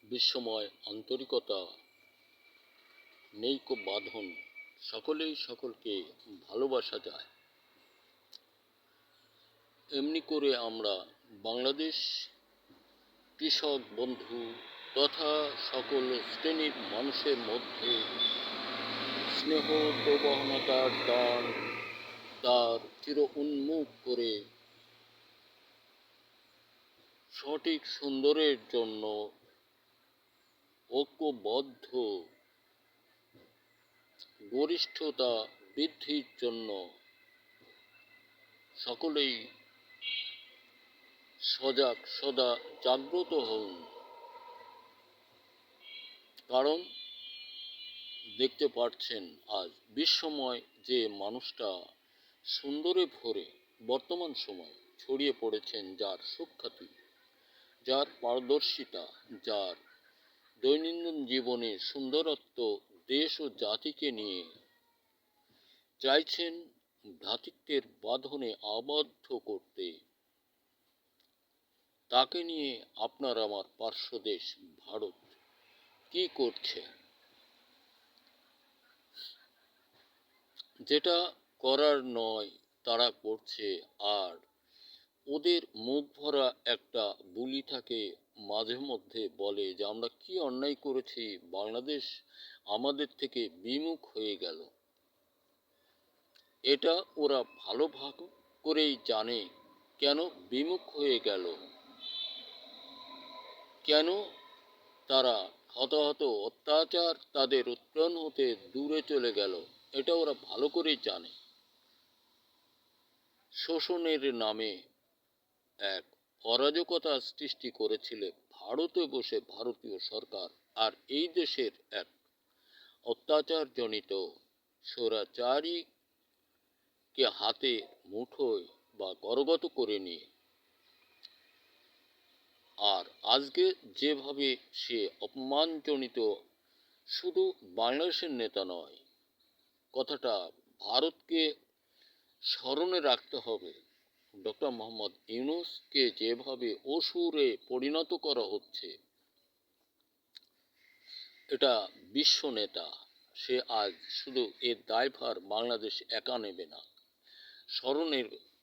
বিশ্বময় আন্তরিকতা, নেইকো বাঁধন, সকলেই সকলকে ভালোবাসা যায়। এমনি করে আমরা বাংলাদেশ কৃষক বন্ধু তথা সকল শ্রেণীর মানুষের মধ্যে স্নেহ প্রবহনতার টান তার চির উন্মুখ করে সঠিক সুন্দরের জন্য ঐক্যবদ্ধ গরিষ্ঠতা বৃদ্ধির জন্য সকলেই সজাগ সদা জাগ্রত হন। কারণ দেখতে পাচ্ছেন আজ বিশ্বময় যে মানুষটা সুন্দরে ভরে বর্তমান সময় ছড়িয়ে পড়েছেন, যার সুখ্যাতি, যার পারদর্শিতা, যার দৈনন্দিন জীবনে সুন্দরত্ব দেশ ও জাতিকে নিয়ে চাইছেন ভ্রাতৃত্বের বাঁধনে আবদ্ধ করতে, তাকে নিয়ে আপনার আমার পার্শ্বদেশ ভারত কি করছে? যেটা করার নয় তারা করছে। আর ওদের মুখ ভরা একটা বুলি থাকে, মাঝে মধ্যে বলে যে আমরা কি অন্যায় করেছি, বাংলাদেশ আমাদের থেকে বিমুখ হয়ে গেল। এটা ওরা ভালো ভাগ করেই জানে কেন বিমুখ হয়ে গেল, কেন তারা হতাহত অত্যাচার তাদের উৎপন্ন হতে দূরে চলে গেল। এটা ওরা ভালো করেই জানে। শোষণের নামে এক অরাজকতা সৃষ্টি করেছিল ভারতে বসে ভারতীয় সরকার, আর এই দেশের এক অত্যাচারজনিত স্বৈরাচারীকে হাতে মুঠোয় বা করগত করে নিয়ে। আর আজকে যেভাবে সে অপমানজনিত, শুধু বাংলাদেশের নেতা নয়, কথাটা ভারতকে স্মরণে রাখতে হবে। ডক্টর মোহাম্মদ ইউনূসকে যেভাবে অসুরে পরিণত করা হচ্ছে, এটা বিশ্ব নেতা, সে আজ শুধু এর দায়ভার বাংলাদেশ একা নেবে না, স্মরণে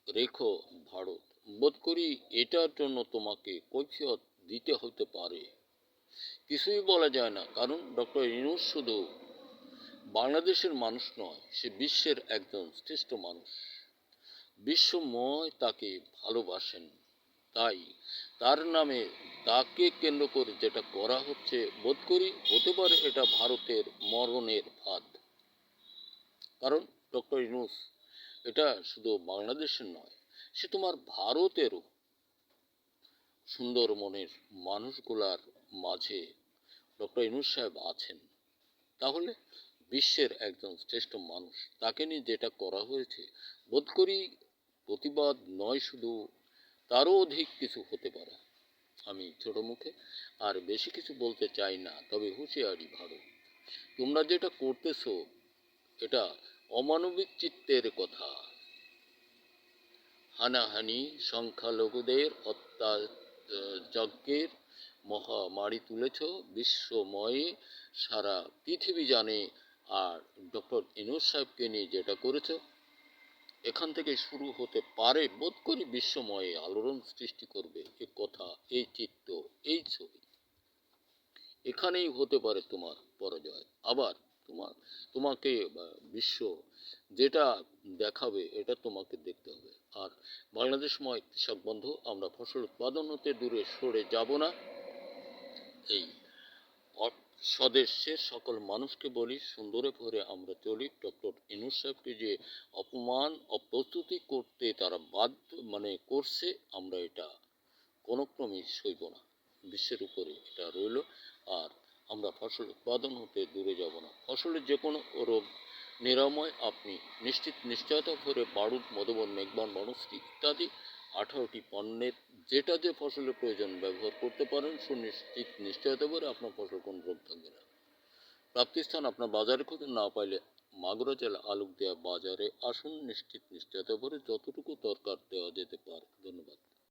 রেখো ভারত। বোধ করি এটার জন্য তোমাকে কৈফিয়ত দিতে হতে পারে। কিছুই বলা যায় না, কারণ ডক্টর ইউনূস শুধু বাংলাদেশের মানুষ নয়, সে বিশ্বের একজন শ্রেষ্ঠ মানুষ। বিশ্বময় তাকে ভালোবাসেন। তাই তার নামে তাকে কেন্দ্র করে যেটা করা হচ্ছে, বোধ করি হতে পারে এটা ভারতের মরণের ফাঁদ। কারণ ডক্টর ইউনূস এটা শুধু বাংলাদেশের নয়, সে তোমার ভারতেরও সুন্দর মনের মানুষগুলার মাঝে ডক্টর ইউনূস সাহেব আছেন। তাহলে বিশ্বের একজন শ্রেষ্ঠ মানুষ, তাকে নিয়ে যেটা করা হয়েছে, বোধ করি প্রতিবাদ নয়, শুধু তারও অধিক কিছু হতে পারে। আমি ছোট মুখে আর বেশি কিছু বলতে চাই না, তবে হুঁশিয়ারি ভারত, তোমরা যেটা করতেছো এটা অমানবিক চিত্তের কথা। হানাহানি, সংখ্যালঘুদের হত্যাযজ্ঞের মহামারী তুলেছ বিশ্বময়ে, সারা পৃথিবী জানে। আর ডক্টর ইউনূস সাহেবকে নিয়ে যেটা করেছ, এখান থেকে শুরু হতে পারে বোধ করি বিশ্বময়ে আলোড়ন সৃষ্টি করবে এ কথা, এই চিত্র, এই ছবি। এখানেই হতে পারে তোমার পরাজয়। আবার তোমাকে বিশ্ব যেটা দেখাবে এটা তোমাকে দেখতে হবে। আর বাংলাদেশময় কৃষক বন্ধু, আমরা ফসল উৎপাদন হতে দূরে সরে যাব না। এই স্বদেশের সকল মানুষকে বলি, সুন্দরে ভরে আমরা চলি। ডক্টর ইউনূস সাহেবকে যে অপমান অপ্রস্তুতি করতে তারা বাধ্য করছে, আমরা এটা কোনো ক্রমেই সইব না। বিশ্বের উপরে এটা রইল। আর আমরা ফসল উৎপাদন হতে দূরে যাব না। ফসলের যে কোনো রোগ নিরাময় আপনি নিশ্চয়তা ভরে বারুদ, মধুবন, মেঘবান, বনশ্রী ইত্যাদি 18টি পণ্যের যেটা যে ফসলের প্রয়োজন ব্যবহার করতে পারেন, সুনিশ্চিত নিশ্চয়তা ভরে আপনার ফসল কোনো রোগ থাকবে না। প্রাপ্তিস্থান আপনার বাজারে খুঁজে না পাইলে মাগুরা জেলা আলুক দেয়া বাজারে আসুন, নিশ্চয়তা ভরে যতটুকু দরকার দেওয়া যেতে পারে। ধন্যবাদ।